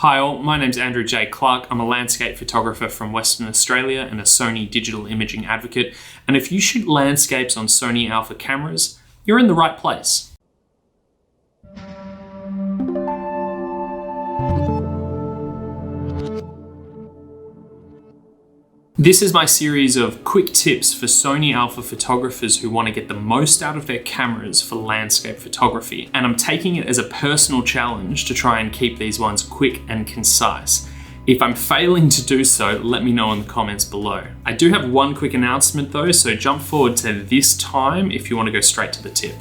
Hi all, my name's Andrew J. Clark. I'm a landscape photographer from Western Australia and a Sony digital imaging advocate. And if you shoot landscapes on Sony Alpha cameras, you're in the right place. This is my series of quick tips for Sony Alpha photographers who want to get the most out of their cameras for landscape photography. And I'm taking it as a personal challenge to try and keep these ones quick and concise. If I'm failing to do so, let me know in the comments below. I do have one quick announcement though, so jump forward to this time if you want to go straight to the tip.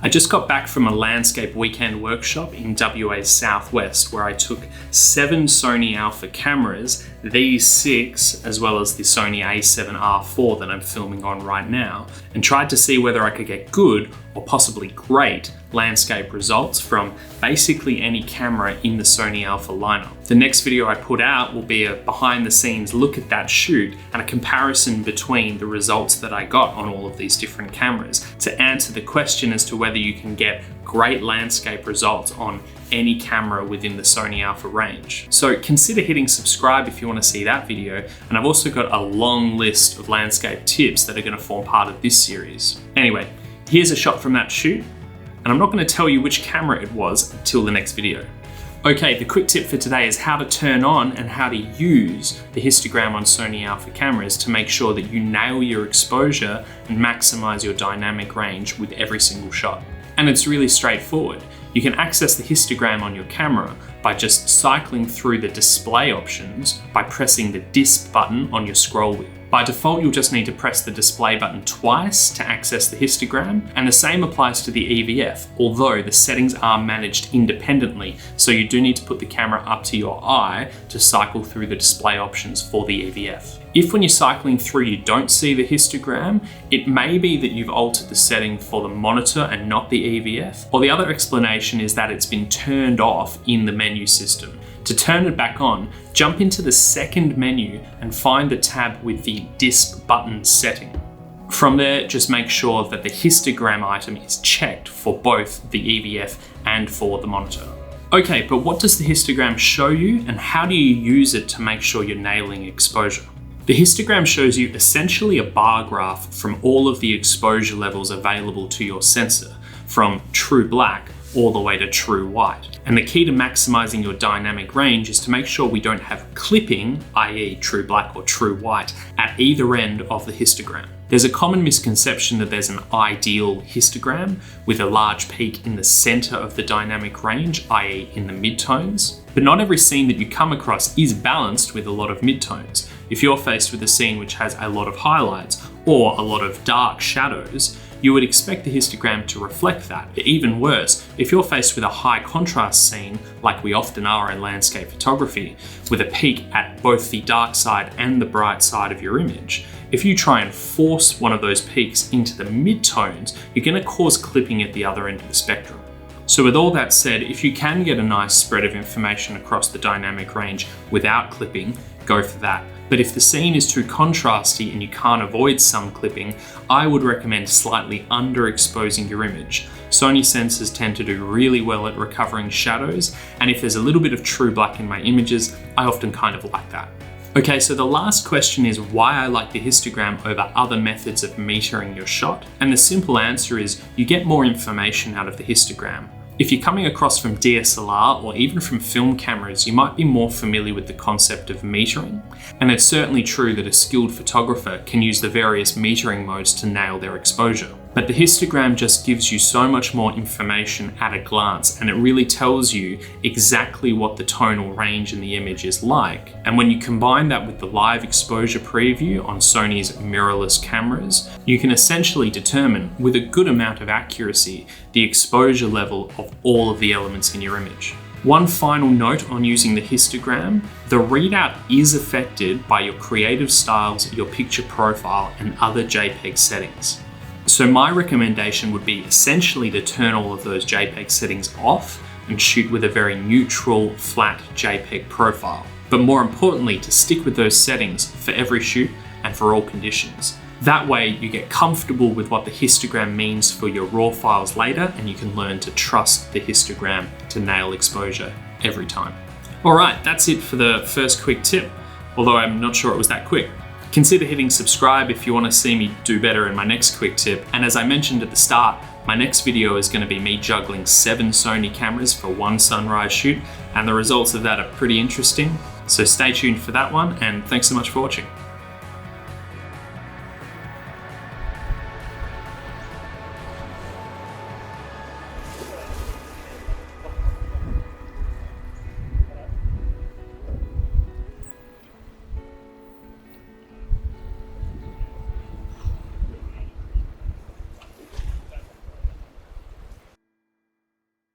I just got back from a landscape weekend workshop in WA's Southwest where I took 7 Sony Alpha cameras, these 6 as well as the Sony A7R4 that I'm filming on right now, and tried to see whether I could get good or possibly great landscape results from basically any camera in the Sony Alpha lineup. The next video I put out will be a behind the scenes look at that shoot and a comparison between the results that I got on all of these different cameras to answer the question as to whether you can get great landscape results on any camera within the Sony Alpha range. So consider hitting subscribe if you want to see that video, and I've also got a long list of landscape tips that are going to form part of this series. Anyway, here's a shot from that shoot, and I'm not going to tell you which camera it was until the next video. Okay, the quick tip for today is how to turn on and how to use the histogram on Sony Alpha cameras to make sure that you nail your exposure and maximize your dynamic range with every single shot. And it's really straightforward. You can access the histogram on your camera by just cycling through the display options by pressing the disp button on your scroll wheel. By default, you'll just need to press the display button twice to access the histogram, and the same applies to the EVF, although the settings are managed independently, so you do need to put the camera up to your eye to cycle through the display options for the EVF. If when you're cycling through you don't see the histogram, it may be that you've altered the setting for the monitor and not the EVF, or the other explanation is that it's been turned off in the menu system. To turn it back on, jump into the second menu and find the tab with the disp button setting. From there, just make sure that the histogram item is checked for both the EVF and for the monitor. Okay, but what does the histogram show you and how do you use it to make sure you're nailing exposure? The histogram shows you essentially a bar graph from all of the exposure levels available to your sensor, from true black all the way to true white. And the key to maximizing your dynamic range is to make sure we don't have clipping, i.e. true black or true white, at either end of the histogram. There's a common misconception that there's an ideal histogram with a large peak in the center of the dynamic range, i.e. in the midtones. But not every scene that you come across is balanced with a lot of midtones. If you're faced with a scene which has a lot of highlights or a lot of dark shadows, you would expect the histogram to reflect that. Even worse, if you're faced with a high contrast scene, like we often are in landscape photography, with a peak at both the dark side and the bright side of your image, if you try and force one of those peaks into the midtones, you're going to cause clipping at the other end of the spectrum. So with all that said, if you can get a nice spread of information across the dynamic range without clipping, go for that. But if the scene is too contrasty and you can't avoid some clipping, I would recommend slightly underexposing your image. Sony sensors tend to do really well at recovering shadows, and if there's a little bit of true black in my images, I often kind of like that. Okay, so the last question is why I like the histogram over other methods of metering your shot, and the simple answer is you get more information out of the histogram. If you're coming across from DSLR or even from film cameras, you might be more familiar with the concept of metering. And it's certainly true that a skilled photographer can use the various metering modes to nail their exposure. But the histogram just gives you so much more information at a glance, and it really tells you exactly what the tonal range in the image is like. And when you combine that with the live exposure preview on Sony's mirrorless cameras, you can essentially determine with a good amount of accuracy the exposure level of all of the elements in your image. One final note on using the histogram, the readout is affected by your creative styles, your picture profile, and other JPEG settings. So my recommendation would be essentially to turn all of those JPEG settings off and shoot with a very neutral, flat JPEG profile. But more importantly, to stick with those settings for every shoot and for all conditions. That way you get comfortable with what the histogram means for your raw files later, and you can learn to trust the histogram to nail exposure every time. All right, that's it for the first quick tip, although I'm not sure it was that quick. Consider hitting subscribe if you want to see me do better in my next quick tip. And as I mentioned at the start, my next video is going to be me juggling 7 Sony cameras for one sunrise shoot, and the results of that are pretty interesting. So stay tuned for that one, and thanks so much for watching.